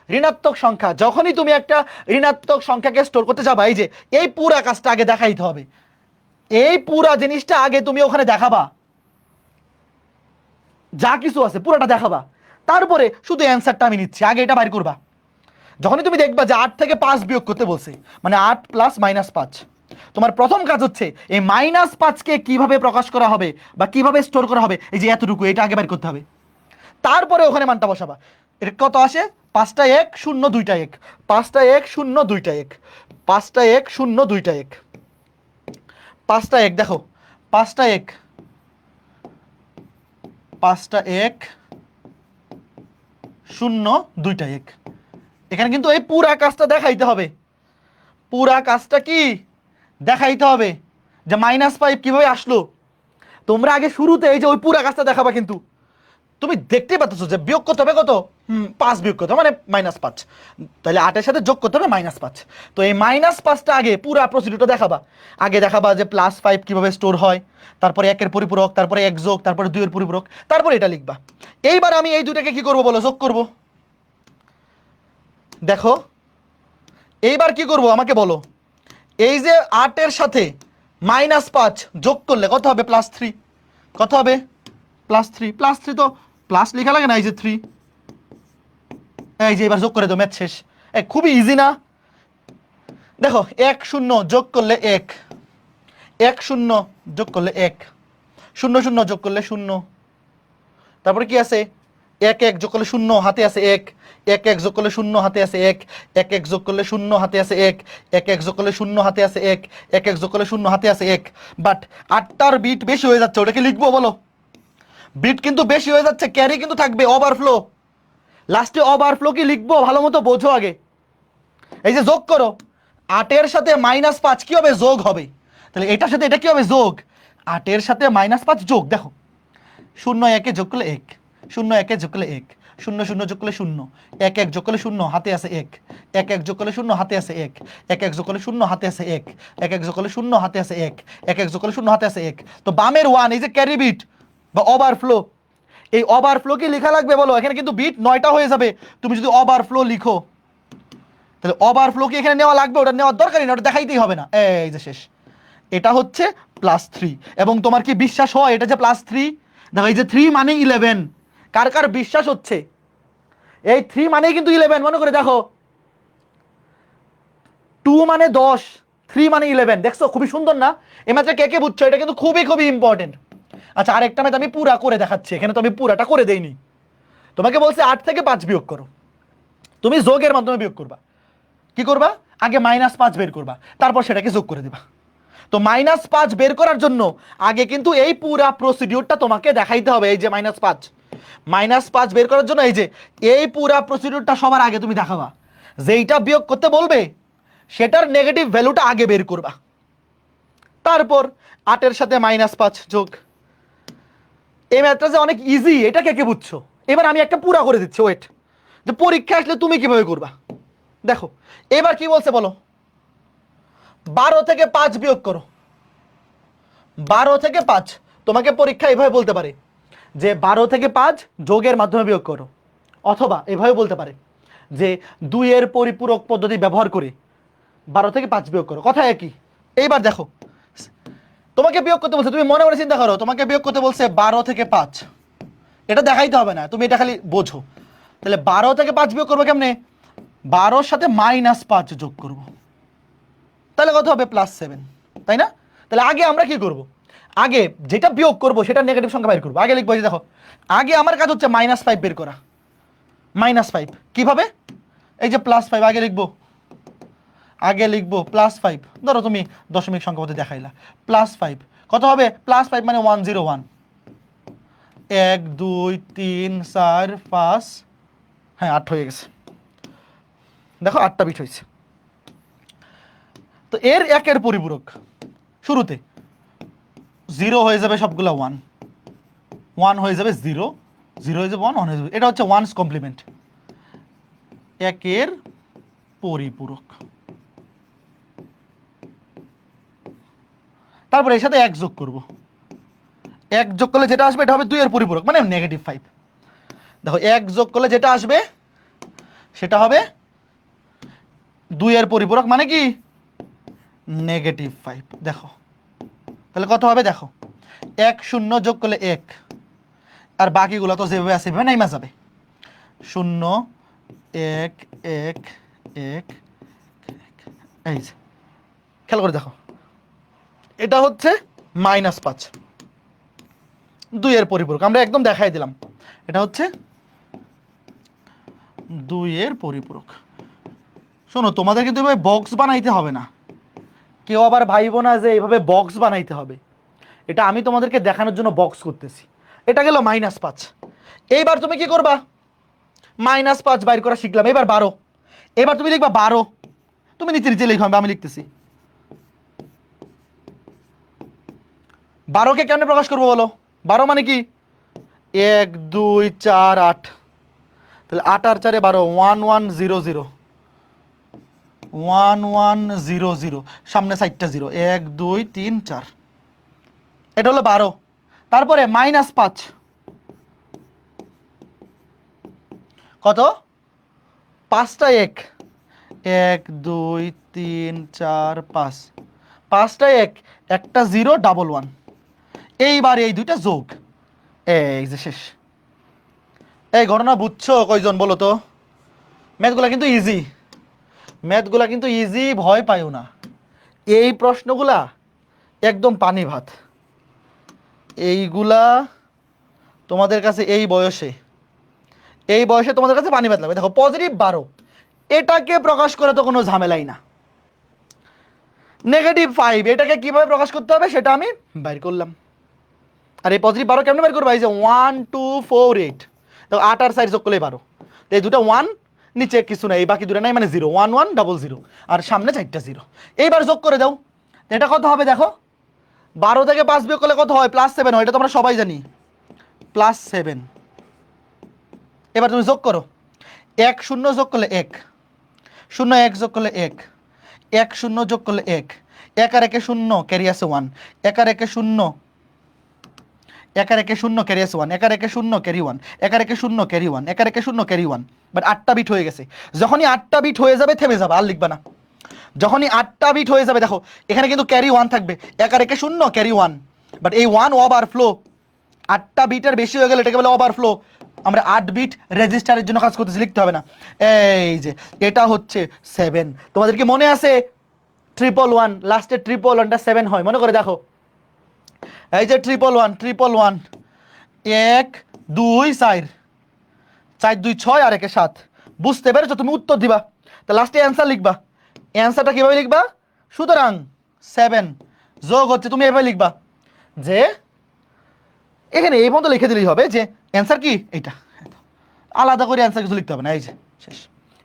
ঋণাত্মক সংখ্যা, যখনই তুমি একটা ঋণাত্মক সংখ্যাকে স্টোর করতে যাবা, এই যে এই পুরা কাজটা আগে দেখাইতে হবে। এই পুরা জিনিসটা আগে তুমি ওখানে দেখাবা, যা কিছু আছে পুরোটা দেখাবা, তারপরে শুধু অ্যান্সারটা আমি নিচ্ছি, আগে এটা বাইর করবা। যখনই তুমি দেখবা যে 8 থেকে 5 বিয়োগ করতে বলছে, মানে 8 প্লাস -5, তোমার প্রথম কাজ হচ্ছে এই -5কে কিভাবে প্রকাশ করা হবে বা কিভাবে স্টোর করা হবে, এই যে এতটুকু, এটা আগে বের করতে হবে। তারপরে ওখানে মানটা বসাবা। এটা কত আসে? 5টা 1, 0, 2টা 1, 5টা 1, 0, 2টা 1, 5টা 1, 0, 2টা 1, 5টা 1, দেখো 5টা 1, 5টা 1, 0, 2টা 1। এখানে কিন্তু এই পুরা কাজটা দেখাইতে হবে। পুরা কাজটা কি দেখাইতে হবে, যে -5 কিভাবে আসলো। তোমরা আগে শুরুতে এই যে ওই পুরা কাজটা দেখাবা, কিন্তু তুমি দেখতেই পাচ্ছ যে বিয়োগ করতে হবে কত, 5 বিয়োগ করতে হবে মানে -5, তাহলে 8 এর সাথে যোগ করতে হবে -5। তো এই -5টা আগে পুরা প্রসিডিউরটা দেখাবা। আগে দেখাবা যে +5 কিভাবে স্টোর হয়, তারপরে 1 এর পরিপূরক, তারপরে 1 যোগ, তারপরে 2 এর পরিপূরক, তারপরে এটা লিখবা। এইবার আমি এই দুটাকে কি করব বলো? যোগ করব। দেখো এইবার কি করব আমাকে বলো। এই যে 8 এর সাথে -5 যোগ করলে কত হবে? +3। কত হবে? +3 তো প্লাস লেখা লাগে না, এই যে 3, এই যে এবার যোগ করে দাও, ম্যাথ শেষ। খুবই ইজি না? দেখো 1 0 যোগ করলে 1, 1 0 যোগ করলে 1, 0 0 যোগ করলে 0, তারপরে কি আছে? 1 1 যোগ করলে 0 হাতে আছে 1, 1 1 যোগ করলে 0 হাতে আছে 1, 1 1 যোগ করলে 0 হাতে আছে 1, 1 1 যোগ করলে 0 হাতে আছে 1, 1 1 যোগ করলে 0 হাতে আছে 1। বাট 8টার বিট বেশি হয়ে যাচ্ছে, ওটাকে লিখবো বলো? বিট কিন্তু বেশি হয়ে যাচ্ছে, ক্যারি কিন্তু থাকবে, ওভারফ্লো। লাস্টে ওভারফ্লো কি লিখবো ভালো মতো বোঝো আগে। এই যে যোগ করো, 8 এর সাথে -5 কি হবে? যোগ হবে। তাহলে এটার সাথে এটা কি হবে? যোগ। 8 এর সাথে -5 যোগ। দেখো 0 1 যোগ করলে 1, 0 1 যোগ করলে 1, শূন্য শূন্য যোগ করলে শূন্য, এক এক যোগ করলে শূন্য, হাতে আছে এক, এক এক যোগ করলে শূন্য, হাতে আছে এক, এক এক যোগ করলে শূন্য, হাতে আছে এক, এক এক যোগ করলে শূন্য, হাতে আছে এক, এক এক যোগ করলে শূন্য, হাতে আছে এক। তো বামের ওয়ান, এই যে ক্যারি বিট বা ওভারফ্লো, এই ওভারফ্লো কি লেখা লাগবে বলো? এখানে কিন্তু বিট 9টা হয়ে যাবে তুমি যদি ওভারফ্লো লিখো। তাহলে ওভারফ্লো কি এখানে নেওয়া লাগবে? ওটা নেওয়ার দরকারই না, ওটা দেখাইতেই হবে না। এই যে শেষ, এটা হচ্ছে +3। এবং তোমার কি বিশ্বাস হয় এটা যে +3? দেখো এই যে 3 মানে 11, কার কার বিশ্বাস হচ্ছে? এই 3 মানেই কিন্তু 11, মনে করে দেখো। 2 মানে 10, 3 মানে 11, দেখছো খুবই সুন্দর না? এই ম্যাথটা কে কে বুঝছো? এটা কিন্তু খুবই খুবই ইম্পর্টেন্ট। আচ্ছা, আরেকটা ম্যাথ আমি পুরা করে দেখাচ্ছি, এখানে তো আমি পুরাটা করে দেইনি। তোমাকে বলছে 8 থেকে 5 বিয়োগ করো, তুমি যোগের মাধ্যমে বিয়োগ করবা। কি করবা? আগে -5 বের করবা, তারপর সেটাকে যোগ করে দিবা। তো -5 বের করার জন্য আগে কিন্তু এই পুরা প্রসিডিউরটা তোমাকে দেখাইতে হবে। এই যে -5 বের করার জন্য এই যে এই পুরা প্রসিডিউরটা সবার আগে তুমি দেখাবা। যেইটা বিয়োগ করতে বলবে সেটার নেগেটিভ ভ্যালুটা আগে বের করবা, তারপর 8 এর সাথে -5 যোগ। এই ম্যাথটা যে অনেক ইজি, এটা কে কে বুঝছো? এবার আমি একটা পুরা করে দিচ্ছি, ওয়েট, যে পরীক্ষা আসলে তুমি কিভাবে করবা দেখো। এবার কি বলছে বলো? 12 থেকে 5 বিয়োগ করো। 12 থেকে 5 তোমাকে পরীক্ষা এভাবে বলতে পারে যে 12 থেকে 5 যোগের মাধ্যমে বিয়োগ করো, অথবা এভাবে বলতে পারে যে 2 এর পরিপূরক পদ্ধতি ব্যবহার করে 12 থেকে 5 বিয়োগ করো, কথা একই। এইবার দেখো, তোমাকে বিয়োগ করতে বলছে, তুমি মনে মনে চিন্তা করো, তোমাকে বিয়োগ করতে বলছে 12 থেকে 5, এটা দেখাইতে হবে না, তুমি এটা খালি বোঝো। তাহলে 12 থেকে 5 বিয়োগ করবো কেমনে? 12-র সাথে -5 যোগ করব, তাহলে কত হবে? +7, তাই না? তাহলে আগে আমরা কি করব? আগে যেটা বিয়োগ করব সেটা নেগেটিভ সংখ্যা বের করব। আগে লিখবো, এই যে দেখো, আগে আমার কাজ হচ্ছে -5 বের করা। -5 কিভাবে? এই যে +5, আগে লিখবো +5, ধরো তুমি দশমিক সংখ্যা পদ্ধতি দেখাইলা, +5 কত হবে? +5 মানে 101, 1 2 3 4 5, হ্যাঁ 8 হয়ে গেছে। দেখো 8টা বিট হয়েছে। তো এর একের পরিপূরক শুরুতে 0 হয়ে যাবে সবগুলা 1, 1 হয়ে যাবে 0, 0 হয়ে যাবে 1, 1 হয়ে যাবে, এটা হচ্ছে ওয়ানস কমপ্লিমেন্ট, একের পরিপূরক। তারপরে এর সাথে 1 যোগ করব, 1 যোগ করলে যেটা আসবে এটা হবে 2 এর পরিপূরক, মানে -5। দেখো 1 যোগ করলে যেটা আসবে সেটা হবে 2 এর পরিপূরক, মানে কি? -5। দেখো তাহলে কত হবে? দেখো 1 0 যোগ করলে 1, আর বাকিগুলো তো যেভাবে আছে সেভাবে নাইমা যাবে। 0 1 1 1, এই যে খেয়াল করে দেখো, এটা হচ্ছে -5, 2 এর পরিপূরক, আমরা একদম দেখাই দিলাম, এটা হচ্ছে 2 এর পরিপূরক। শোনো, তোমাদের কিন্তু এভাবে বক্স বানাইতে হবে না, কেউ আবার ভাইবো না যে এইভাবে বক্স বানাইতে হবে। এটা আমি তোমাদেরকে দেখানোর জন্য বক্স করতেছি। এটা গেল -5। এইবার তুমি কি করবা? -5 বাইর করা শিখলাম, এবার 12। এবার তুমি লিখবা 12, তুমি নিচে নিচে লিখো, আমি লিখতেছি। 12কে কেমনে প্রকাশ করবো বলো? 12 মানে কি? 1 2 4 8, তাহলে 8 আর 4 12, 1 1 0 0, 1 1 0 0, সামনে 4টা 0, 1 2 3 4, এটা হলো 12। তারপরে -5 কত? 5টা 1, 1 2 3 4 5, 5টা 1, একটা 0 ডাবল 1, এইবার এই দুইটা যোগ, এই যে শেষ। এই ঘটনা বুঝছো কয়জন বলো তো? ম্যাথগুলা কিন্তু ইজি, ম্যাথগুলা কিন্তু ইজি, ভয় পাইও না। এই প্রশ্নগুলা একদম পানি ভাত, এইগুলা তোমাদের কাছে এই বয়সে তোমাদের কাছে পানি ভাত লাগবে। দেখো +12, এটাকে প্রকাশ করা তো কোনো ঝামেলাই না। -5, এটাকে কিভাবে প্রকাশ করতে হবে সেটা আমি বাইর করলাম। আর এই +12 কেমনে বের করবো? এই যে 1 2 4 8, দেখো 8 আর 4 যোগ করলে 12, এই দুটো 1, নিচে কিছু নাই, এই বাকি দুটো নাই, মানে 0 1 1 0 0, আর সামনে 4টা 0। এইবার যোগ করে দাও, এটা কত হবে? দেখো 12 থেকে 5 বিয়োগ করলে কত হয়? +7 হয়, এটা তোমরা সবাই জানি, +7। এবার তুমি যোগ করো, 1 0 যোগ করলে 1, 0 1 যোগ করলে 1, 1 0 যোগ করলে 1, 1 আর 1 0 ক্যারি আছে 1, 1 আর 1 0, 1 আর 1 0 ক্যারি আছে 1, 1 আর 1 0 ক্যারি 1, 1 আর 1 0 ক্যারি 1, 1 আর 1 0 ক্যারি 1। বাট 8টা বিট হয়ে গেছে। যখনই 8টা বিট হয়ে যাবে থেমে যাবে, আর লিখবা না। যখনই 8টা বিট হয়ে যাবে, দেখো এখানে কিন্তু ক্যারি 1 থাকবে, 1 আর 1 0 ক্যারি 1, বাট এই 1 ওভারফ্লো। 8টা বিটের বেশি হয়ে গেলে এটাকে বলে ওভারফ্লো। আমরা 8 বিট রেজিস্টারের জন্য কাজ করতেছি, লিখতে হবে না। এই যে এটা হচ্ছে 7, তোমাদের কি মনে আছে 111 লাস্টে 111টা 7 হয়, মনে করে দেখো। এই যে 111 1 2 4, 4 2 6 আর 1 7, বুঝতে পেরেছো? তুমি উত্তর দিবা, তা লাস্টে অ্যান্সার লিখবা। অ্যান্সারটা কিভাবে লিখবা? সুতরাং 7 যোগ হচ্ছে, তুমি এভাবে লিখবা যে এখানে এই মতো লিখে দিলেই হবে যে অ্যান্সার কি এইটা, আলাদা করে অ্যান্সার কিছু লিখতে হবে না। এই যে শেষ,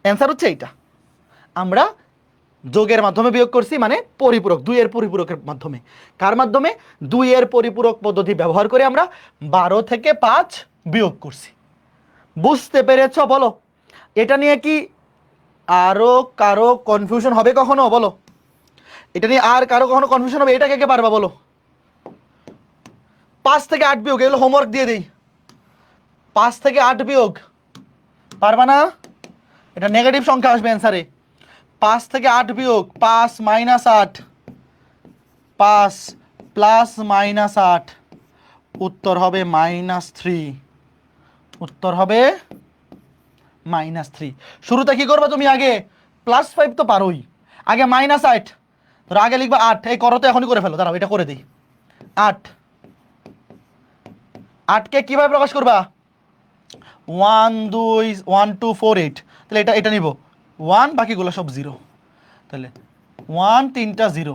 অ্যান্সার হচ্ছে এইটা। আমরা যোগের মাধ্যমে বিয়োগ করছি, মানে পরিপূরক, 2 এর পরিপূরকের মাধ্যমে। কার মাধ্যমে? 2 এর পরিপূরক পদ্ধতি ব্যবহার করে আমরা 12 থেকে 5 বিয়োগ করছি। বুঝতে পেরেছ? বলো, এটা নিয়ে কি আরো কারো কনফিউশন হবে কখনো? বলো, এটা নিয়ে আর কারো কখনো কনফিউশন হবে? এটা কে কে পারবা বলো? 5 থেকে 8 বিয়োগ, এগুলো হোমওয়ার্ক দিয়ে দিই। 5 থেকে 8 বিয়োগ পারবা না? এটা নেগেটিভ সংখ্যা আসবে অ্যান্সারে। 5 থেকে 8 বিয়োগ, 5 মাইনাস 8, 5 প্লাস মাইনাস 8, উত্তর হবে -3। উত্তর হবে -3। শুরুতে কি করবা তুমি? আগে +5 তো পারোই, আগে -8, ধরো আগে লিখবা 8। এই করো তো, এখনই করে ফেলো, দাঁড়াও এটা করে দিই। 8, 8কে কিভাবে প্রকাশ করবা? 1 2 1 2 4 8, তাহলে এটা এটা নিব 1, বাকিগুলো সব 0। তাহলে 1 3টা 0,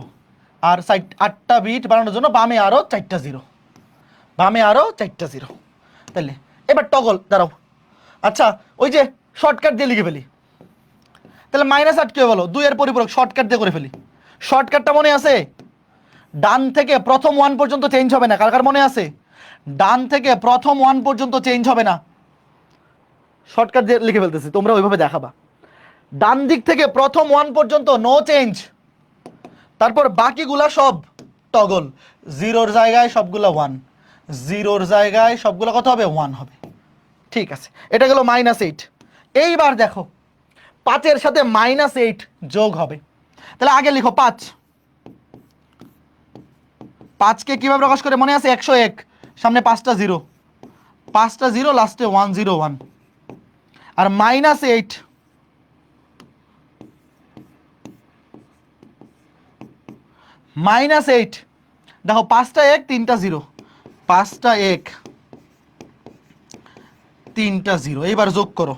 আর 8টা বিট বানানোর জন্য বামে আরো 4টা 0, বামে আরো 4টা 0। তাহলে এবার টগল, দাঁড়াও। আচ্ছা, ওই যে শর্টকাট দিয়ে লিখে ফেলি। তাহলে -8 কি বলো? 2 এর পরিপূরক, শর্টকাট দিয়ে করে ফেলি। শর্টকাটটা মনে আছে? ডান থেকে প্রথম 1 পর্যন্ত চেঞ্জ হবে না। কার কার মনে আছে? ডান থেকে প্রথম 1 পর্যন্ত চেঞ্জ হবে না। শর্টকাট দিয়ে লিখে ফেলতেছি, তোমরা ওইভাবে দেখাবা। ডান দিক থেকে প্রথম 1 পর্যন্ত নো চেঞ্জ, তারপর বাকিগুলা সব টগল। 0-র জায়গায় সবগুলা 1, 0-র জায়গায় সবগুলা কত হবে? 1 হবে। ঠিক আছে, এটা গেল -8। এইবার দেখো 5-এর সাথে -8 যোগ হবে। তাহলে আগে লিখো 5। 5কে কিভাবে প্রকাশ করে মনে আছে? 101, সামনে 5টা 0, 5টা 0, লাস্টে 101। আর -8, -8 দেখো 5টা 1 3টা 0, 5টা 1 3টা 0। এইবার যোগ করো,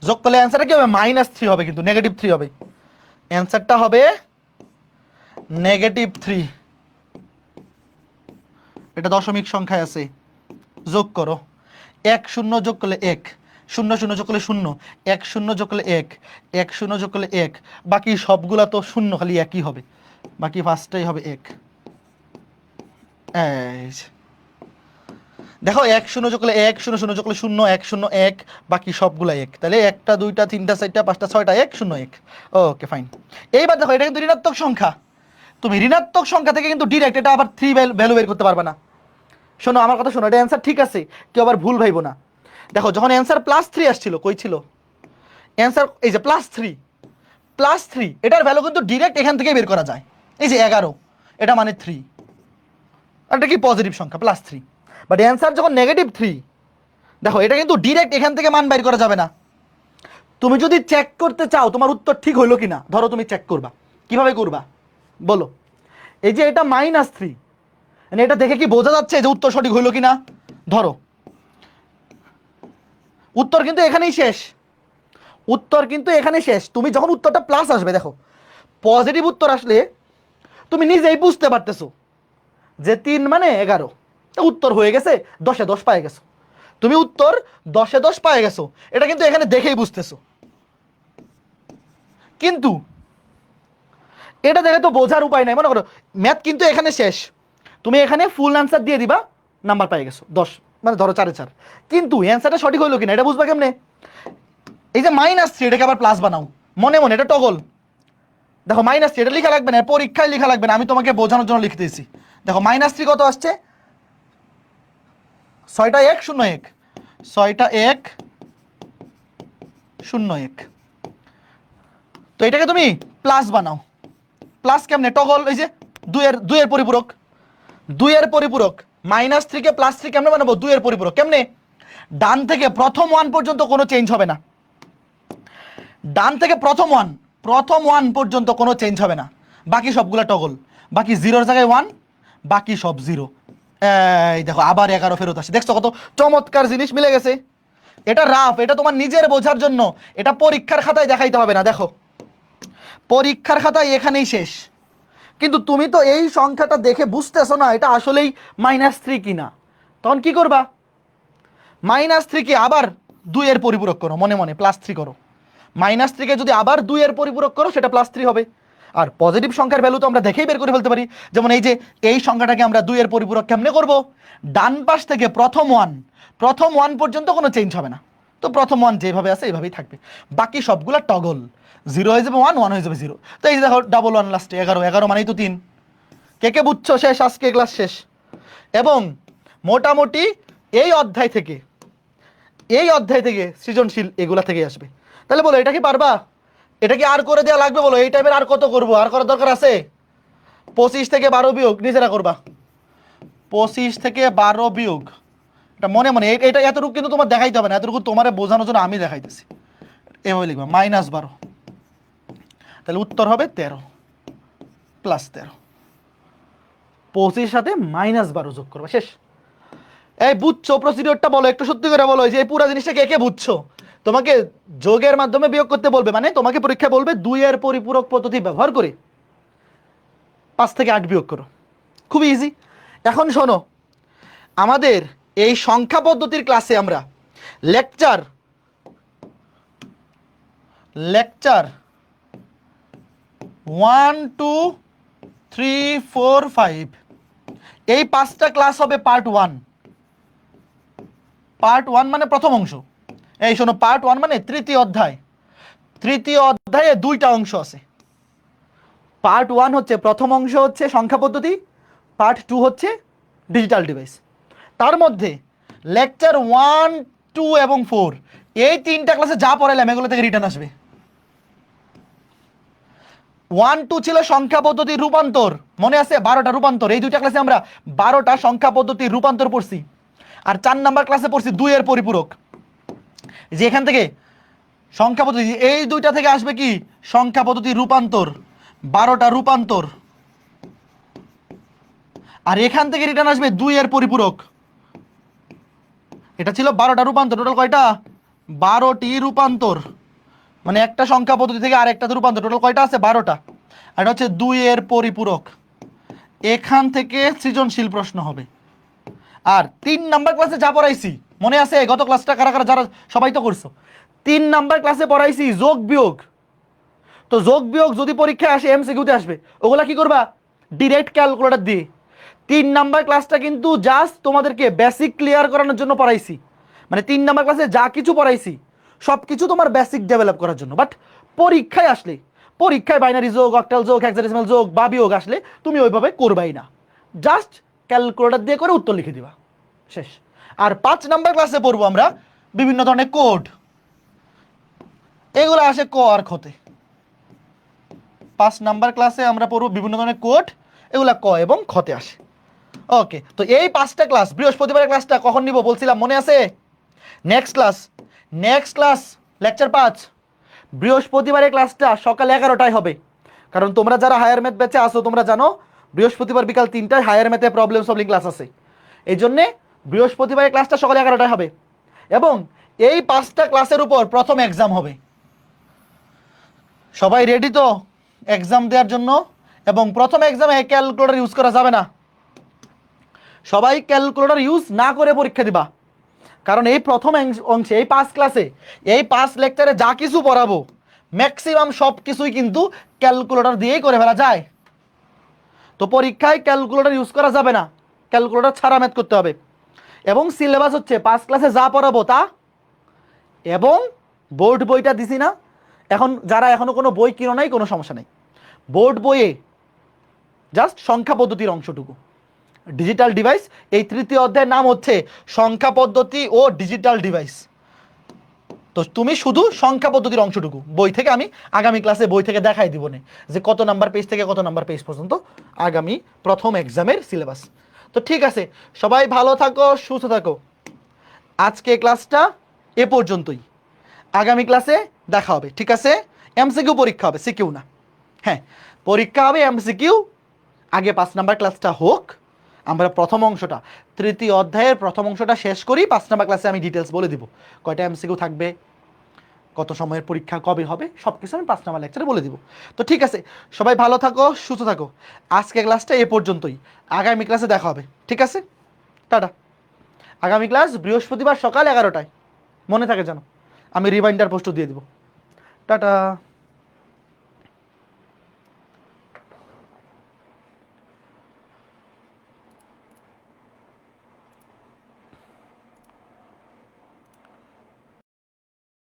যোগ করলে অ্যান্সারটা কি হবে? -3 হবে, কিন্তু -3 হবে। অ্যান্সারটা হবে -3। এটা দশমিক সংখ্যায় আছে। যোগ করো, 1 0 যোগ করলে 1, 0 0 যোগ করলে 0, 1 0 যোগ করলে 1, 1 0 যোগ করলে 1, বাকি সবগুলা তো 0, খালি একই হবে, বাকি 5টাই হবে 1। এই দেখো 1 0 যোগ করলে 1, 0 0 যোগ করলে 0, 1 0 1, বাকি সবগুলা 1। তাহলে 1টা 2টা 3টা 4টা 5টা 6টা 1 0 1। Okay fine. এইবার দেখো এটা কিন্তু ঋণাত্মক সংখ্যা। তুমি ঋণাত্মক সংখ্যা থেকে কিন্তু ডিরেক্ট এটা আবার 3 ভ্যালু বের করতে পারবে না। শোনো আমার কথা শোনো, এটা অ্যান্সার ঠিক আছে, কেউ আবার ভুল ভাইবো না। দেখো যখন অ্যান্সার +3 আসছিল, কই ছিল অ্যান্সার? এই যে +3, এটার ভ্যালু কিন্তু ডিরেক্ট এখান থেকে বের করা যায়। এই যে 11, এটা মানে 3, আর এটা কি পজিটিভ সংখ্যা +3। বাট অ্যান্সার যখন -3, দেখো এটা কিন্তু ডিরেক্ট এখান থেকে মান বের করা যাবে না। তুমি যদি চেক করতে চাও তোমার উত্তর ঠিক হইলো কিনা, ধরো তুমি চেক করবা, কিভাবে করবা বলো? এই যে এটা -3, মানে এটা দেখে কি বোঝা যাচ্ছে যে উত্তর সঠিক হইলো কিনা? ধরো উত্তর কিন্তু এখানেই শেষ, উত্তর কিন্তু এখানে শেষ। তুমি যখন উত্তরটা প্লাস আসবে, দেখো পজিটিভ উত্তর আসলে তুমি নিজেই বুঝতে পারতেছো যে 3 মানে 11, উত্তর হয়ে গেছে 10-এ 10 পায়ে গেছো। তুমি উত্তর 10-এ 10 পায়ে গেছো, এটা কিন্তু এখানে দেখেই বুঝতেছো। কিন্তু এটা দেখে তো বোঝার উপায় নাই। মনে করো ম্যাথ কিন্তু এখানে শেষ, তুমি এখানে ফুল আনসার দিয়ে দিবা, নাম্বার পেয়ে গেছো 10। মানে ধরো 4/4, কিন্তু অ্যান্সারটা সঠিক হইলো কিনা এটা বুঝবা কেমনে? এই যে -3 এটাকে আবার প্লাস বানাও মনে মনে, এটা টগল। দেখো -3 এটা লেখা লাগবে না, পরীক্ষায় লেখা লাগবে না, আমি তোমাকে বোঝানোর জন্য লিখে দিয়েছি। দেখো -3 কত আসছে? 6টা 1 0 1, 6টা 1 0 1। তো এটাকে তুমি প্লাস বানাও। প্লাস কেমনে? টগল, এই যে 2 এর পরিপূরক, 2 এর পরিপূরক। -3 কে +3 কেমনে বানাবো? 2 এর পরিপূরক। কেমনে? ডান থেকে প্রথম 1 পর্যন্ত কোনো চেঞ্জ হবে না। ডান থেকে প্রথম 1 পর্যন্ত কোনো চেঞ্জ হবে না, বাকি সবগুলা টগল। বাকি 0-র জায়গায় 1, বাকি সব 0। এই দেখো আবার 11 ফেরত আসে। দেখছো কত চমৎকার জিনিস মিলে গেছে? এটা রাফ, এটা তোমার নিজের বোঝার জন্য, এটা পরীক্ষার খাতায় দেখাইতে হবে না। দেখো পরীক্ষার খাতায় এখানেই শেষ। কিন্তু তুমি তো এই সংখ্যাটা দেখে বুঝতেছো না এটা আসলেই -3 কিনা। তখন কি করবা? -3 কে আবার 2 এর পরিপূরক করো, মনে মনে +3 করো। -3 কে যদি আবার 2 এর পরিপূরক করো সেটা +3 হবে। আর পজিটিভ সংখ্যার ভ্যালু তো আমরা দেখেই বের করে ফেলতে পারি। যেমন এই যে এই সংখ্যাটাকে আমরা 2 এর পরিপূরক কেমনে করব? ডান পাশ থেকে প্রথম 1 পর্যন্ত কোনো চেঞ্জ হবে না। তো প্রথম 1 যেভাবে আছে এইভাবেই থাকবে, বাকি সবগুলা টগল। 0 হয়ে যাবে 1, 1 হয়ে যাবে 0। তো এই যে দেখো ডাবল 1 লাস্টে 11, 11 মানেই তো 3। কে বুঝছো? শেষ, আজকে ক্লাস শেষ। এবং মোটামুটি এই অধ্যায় থেকে সৃজনশীল এগুলা থেকে আসবে। তাহলে বলো এটা কি পারবা? এটা কি আর করে দেওয়া লাগবে? বলো এই টাইপের আর কত করবো? আর করার দরকার আছে? 25 থেকে 12 বিয়োগ নিজেরা করবা। 25 থেকে 12 বিয়োগ, এটা মনে মনে। এটা এতটুকু কিন্তু তোমার দেখাইতে হবে না, এতটুকু তোমার বোঝানোর জন্য আমি দেখাইতেছি। এভাবে লিখবা -12, তাহলে উত্তর হবে 13 + 13। 25 সাথে -12 যোগ করবা, শেষ। এই বুঝছো প্রসিডিওরটা? বলো একটু সত্যি করে বলো, যে এই পুরো জিনিসটা কে বুঝছো? তোমাকে যোগের মাধ্যমে বিয়োগ করতে বলবে, মানে তোমাকে পরীক্ষা বলবে 2 এর পরিপূরক পদ্ধতি ব্যবহার করে 5 থেকে 8 বিয়োগ করো। খুব ইজি। এখন শোনো, আমাদের এই সংখ্যা পদ্ধতির ক্লাসে আমরা লেকচার 1 2 3 4 5 এই 5টা ক্লাস হবে পার্ট 1। পার্ট 1 মানে প্রথম অংশ। এই শোনো, পার্ট 1 মানে তৃতীয় অধ্যায়। তৃতীয় অধ্যায়ে 2টা অংশ আছে। পার্ট 1 হচ্ছে প্রথম অংশ, হচ্ছে সংখ্যা পদ্ধতি। পার্ট 2 হচ্ছে ডিজিটাল ডিভাইস। তার মধ্যে লেকচার 1 2 এবং 4 এই 3টা ক্লাসে যা পড়াইলাম এগুলো থেকে রিটার্ন আসবে। 1 2 ছিল সংখ্যা পদ্ধতির রূপান্তর, মনে আছে? 12টা রূপান্তর। এই 2টা ক্লাসে আমরা 12টা সংখ্যা পদ্ধতির রূপান্তর পড়ছি। আর 4 নাম্বার ক্লাসে পড়ছি 2 এর পরিপূরক। যে এখান থেকে সংখ্যা পদ্ধতি, এই 2টা থেকে আসবে কি? সংখ্যা পদ্ধতির রূপান্তর, 12টা রূপান্তর। আর এখান থেকে রিটার্ন আসবে 2 এর পরিপূরক। এটা ছিল 12টা রূপান্তর। টোটাল কয়টা? 12টি রূপান্তর। মানে একটা সংখ্যা পদ্ধতি থেকে আরেকটাতে রূপান্তর। টোটাল কয়টা আছে? 12টা। আর এটা হচ্ছে 2 এর পরিপূরক। এখান থেকে সৃজনশীল প্রশ্ন হবে। আর 3 নাম্বার ক্লাসে যা পড়াইছি মনে আছে? গত ক্লাসটা কারা কারা যারা সবাই তো করছো। 3 নাম্বার ক্লাসে পড়াইছি যোগ বিয়োগ। তো যোগ বিয়োগ যদি পরীক্ষায় আসে, এমসিকিউতে আসবে, ওগুলা কি করবা? ডিরেক্ট ক্যালকুলেটর দিয়ে। 3 নাম্বার ক্লাসটা কিন্তু জাস্ট তোমাদেরকে বেসিক ক্লিয়ার করানোর জন্য পড়াইছি। মানে 3 নাম্বার ক্লাসে যা কিছু পড়াইছি সব কিছু তোমার বেসিক ডেভেলপ করার জন্য। বাট পরীক্ষায় আসলে, পরীক্ষায় বাইনারি যোগ, অক্টাল যোগ, হেক্সাডেসিমাল যোগ বা বিয়োগ আসলে তুমি ওইভাবে করবাই না, জাস্ট ক্যালকুলেটর দিয়ে করে উত্তর লিখে দিবা, শেষ। আর 5 নাম্বার ক্লাসে পড়বো আমরা বিভিন্ন ধরনের কোড। এগুলো আসে ক আর খতে। 5 নাম্বার ক্লাসে আমরা পড়বো বিভিন্ন ধরনের কোড, এগুলা ক এবং খতে আসে। ওকে, তো এই 5টা ক্লাস, বৃহস্পতিবারের ক্লাসটা কখন নিব বলছিলাম মনে আছে? নেক্সট ক্লাস লেকচার 5 বৃহস্পতিবারের ক্লাসটা সকাল 11টায় হবে। কারণ তোমরা যারা হায়ার ম্যাথ ব্যাচে আসো তোমরা জানো বৃহস্পতিবার বিকাল 3টায় হায়ার ম্যাথে প্রবলেম সলভিং ক্লাস আছে। এই জন্যে বৃহস্পতিবারের ক্লাসটা সকাল 11টায় হবে। এবং এই 5টা ক্লাসের উপর প্রথম এক্সাম হবে। সবাই রেডি তো এক্সাম দেওয়ার জন্য? এবং প্রথম এক্সামে ক্যালকুলেটর ইউজ করা যাবে না। সবাই ক্যালকুলেটর ইউজ না করে পরীক্ষা দিবা। কারণ এই প্রথম অংশে, এই 5 ক্লাসে, এই 5 লেকচারে যা কিছু পড়াবো ম্যাক্সিমাম সব কিছুই কিন্তু ক্যালকুলেটর দিয়েই করে ফেলা যায়। তো পরীক্ষায় ক্যালকুলেটর ইউজ করা যাবে না, ক্যালকুলেটর ছাড়া ম্যাথ করতে হবে। এবং সিলেবাস হচ্ছে 5 ক্লাসে যা পড়াবো তা, এবং বোর্ড বইটা দিছি না। এখন যারা এখনো কোনো বই কিনো নাই কোনো সমস্যা নেই, বোর্ড বইয়ে জাস্ট সংখ্যা পদ্ধতির অংশটুকু, ডিজিটাল ডিভাইস, এই তৃতীয় অধ্যায়ের নাম হচ্ছে সংখ্যা পদ্ধতি ও ডিজিটাল ডিভাইস। তো তুমি শুধু সংখ্যা পদ্ধতির অংশটুকু বই থেকে, আমি আগামী ক্লাসে বই থেকে দেখাই দিব না যে কত নাম্বার পেজ থেকে কত নাম্বার পেজ পর্যন্ত আগামী প্রথম এক্সামের সিলেবাস। তো ঠিক আছে, সবাই ভালো থাকো, সুস্থ থাকো। আজকে ক্লাসটা এ পর্যন্তই, আগামী ক্লাসে দেখা হবে, ঠিক আছে? এমসিকিউ পরীক্ষা হবে, সিকিউ না। হ্যাঁ, পরীক্ষা হবে এমসিকিউ। আগে 5 নাম্বার ক্লাসটা হোক, আমরা প্রথম অংশটা, তৃতীয় অধ্যায়ের প্রথম অংশটা শেষ করি। 5 নাম্বার ক্লাসে আমি ডিটেলস বলে দিব, কয়টা এমসিকিউ থাকবে, কত সময়ের পরীক্ষা কবে হবে, সব কিছু আমি 5 নাম্বার লেকচারে বলে দিব। তো ঠিক আছে, সবাই ভালো থাকো, সুস্থ থাকো। আজকে ক্লাসটা এ পর্যন্তই, আগামী ক্লাসে দেখা হবে, ঠিক আছে? টাটা। আগামী ক্লাস বৃহস্পতিবার সকাল 11টায়, মনে থাকে যেন, আমি রিমাইন্ডার পোস্টও দিয়ে দিব। টাটা।